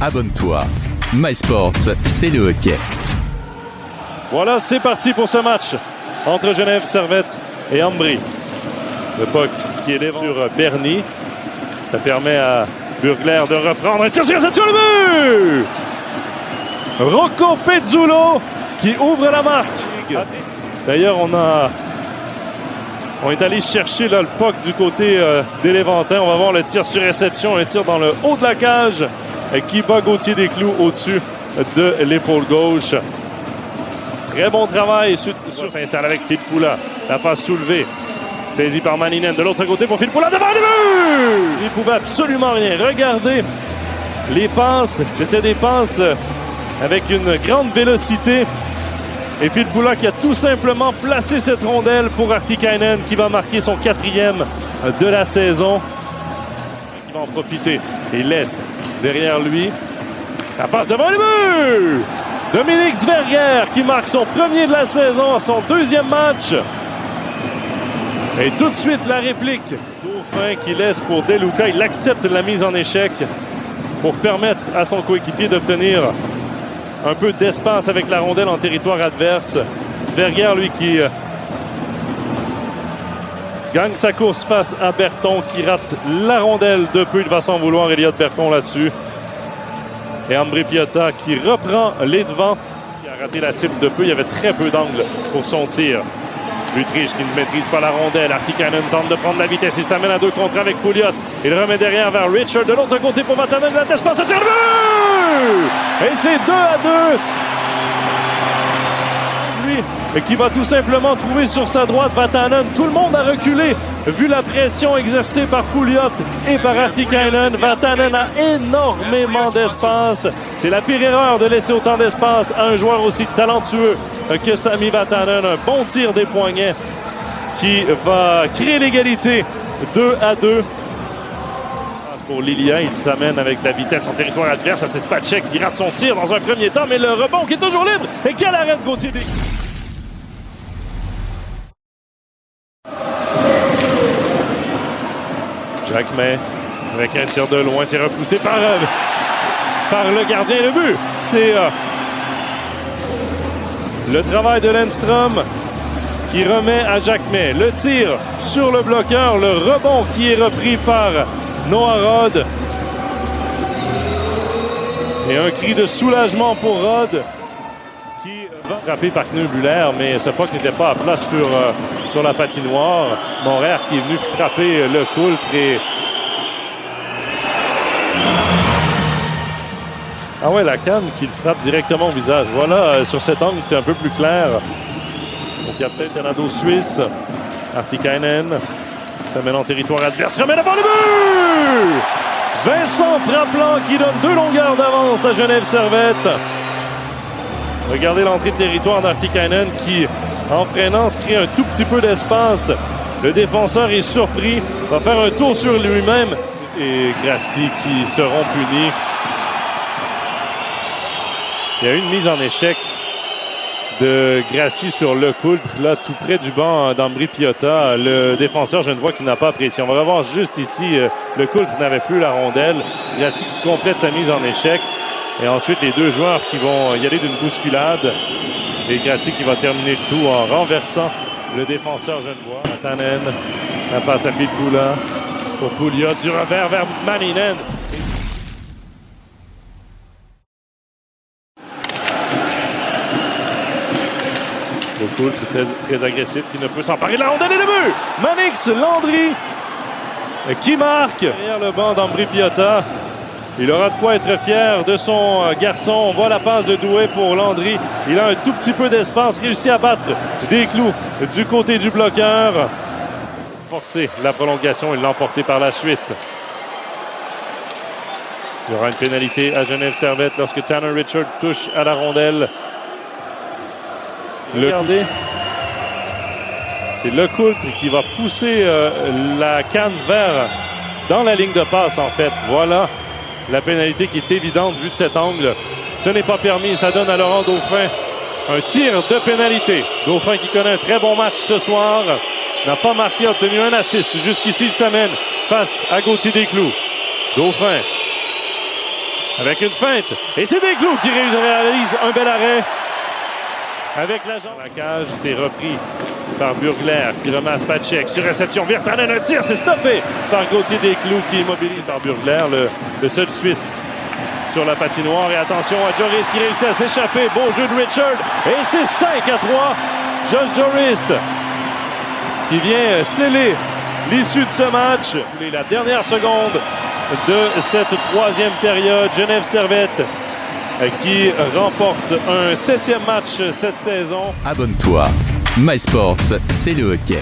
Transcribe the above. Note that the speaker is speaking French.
abonne-toi. MySports, c'est le hockey. Voilà, c'est parti pour ce match entre Genève Servette et Ambry. Le puck qui est devant sur Berny. Ça permet à Burgler de reprendre un tir sur réception, le but! Rocco Pezzulo qui ouvre la marque. D'ailleurs, on est allé chercher là, le puck du côté des Léventins. On va voir le tir sur réception, un tir dans le haut de la cage qui bat Gauthier Desclous au-dessus de l'épaule gauche. Très bon travail. S'installe avec Phil Poula. La passe soulevée. Saisi par Maninen de l'autre côté pour Phil Poula devant le but! Il ne pouvait absolument rien. Regardez les passes. C'était des passes avec une grande vélocité. Et Phil Poula qui a tout simplement placé cette rondelle pour Artikainen qui va marquer son 4e de la saison. Il va en profiter. Il laisse derrière lui. La passe devant le but! Dominique Zverger qui marque son premier de la saison à son 2e match. Et tout de suite la réplique. Dauphin qui laisse pour Deluca. Il accepte la mise en échec pour permettre à son coéquipier d'obtenir un peu d'espace avec la rondelle en territoire adverse. Zverger, lui, qui gagne sa course face à Berton, qui rate la rondelle de peu. Il va s'en vouloir, Elliot Berton, là-dessus. Et Ambry Piotta qui reprend les devants. Il a raté la cible de peu. Il y avait très peu d'angle pour son tir. Lutrich qui ne maîtrise pas la rondelle. Artikainen tente de prendre la vitesse. Il s'amène à 2 contre avec Pouliot. Il remet derrière vers Richard. De l'autre côté pour Vatanen. La tête passe au tir de but! Et c'est 2-2. Lui qui va tout simplement trouver sur sa droite Vatanen. Tout le monde a reculé vu la pression exercée par Pouliot et par Artikainen. Vatanen a énormément d'espace. C'est la pire erreur de laisser autant d'espace à un joueur aussi talentueux que Sami Vatanen. Un bon tir des poignets qui va créer l'égalité 2-2. Pour Lilia, il s'amène avec la vitesse en territoire adverse. C'est Spacek qui rate son tir dans un premier temps, mais le rebond qui est toujours libre. Et quel arrêt de Gauthier Desclous. Jacques May avec un tir de loin, c'est repoussé par le gardien. Le but, c'est le travail de Lindstrom qui remet à Jacques May. Le tir sur le bloqueur, le rebond qui est repris par Noah Rod. Et un cri de soulagement pour Rod qui va frapper par Kneubuller, mais ce puck n'était pas à place sur la patinoire. Montréal qui est venu frapper le Coultre et ah ouais, la canne qui le frappe directement au visage. Voilà, sur cet angle, c'est un peu plus clair. Donc il y a peut-être Canado Suisse. Artikainen s'amène en territoire adverse. Remet devant le but! Vincent Traplan qui donne 2 longueurs d'avance à Genève Servette. Regardez l'entrée de territoire d'Artikainen qui, en freinant, se crée un tout petit peu d'espace. Le défenseur est surpris, va faire un tour sur lui-même. Et Grassi qui seront punis. Il y a eu une mise en échec de Grassi sur le Coultre, là, tout près du banc d'Ambry Piotta. Le défenseur genevois qui n'a pas apprécié. On va revoir juste ici, le Coultre n'avait plus la rondelle. Grassi qui complète sa mise en échec. Et ensuite, les 2 joueurs qui vont y aller d'une bousculade. Et Grassi qui va terminer le tout en renversant le défenseur genevois. Vatanen, la passe à Phil Poula pour Pouliot, du revers vers Maninen. Le Coultre très agressif qui ne peut s'emparer de la rondelle et le but! Manix Landry qui marque derrière le banc d'Ambry Piotta. Il aura de quoi être fier de son garçon. On voit la passe de Douai pour Landry. Il a un tout petit peu d'espace, réussit à battre Desclous du côté du bloqueur. Forcer la prolongation et l'emporter par la suite. Il y aura une pénalité à Genève Servette lorsque Tanner Richard touche à la rondelle. Regardez, c'est le Coultre qui va pousser la canne vers dans la ligne de passe en fait. Voilà la pénalité qui est évidente vu de cet angle. Ce n'est pas permis, ça donne à Laurent Dauphin un tir de pénalité. Dauphin qui connaît un très bon match ce soir. N'a pas marqué, a obtenu un assist. Jusqu'ici, il s'amène face à Gauthier Desclous. Dauphin Avec une feinte. Et c'est Desclous qui réalise un bel arrêt. Avec la jambe. La cage, c'est repris par Burgler qui ramasse Pacek sur réception. Virtanen, un tir, c'est stoppé par Gauthier Desclous qui immobilise par Burgler, le seul Suisse sur la patinoire. Et attention à Joris qui réussit à s'échapper. Beau jeu de Richard. Et c'est 5-3. Josh Joris qui vient sceller l'issue de ce match. Et la dernière seconde de cette troisième période. Genève Servette qui remporte un 7e match cette saison. Abonne-toi. MySports, c'est le hockey.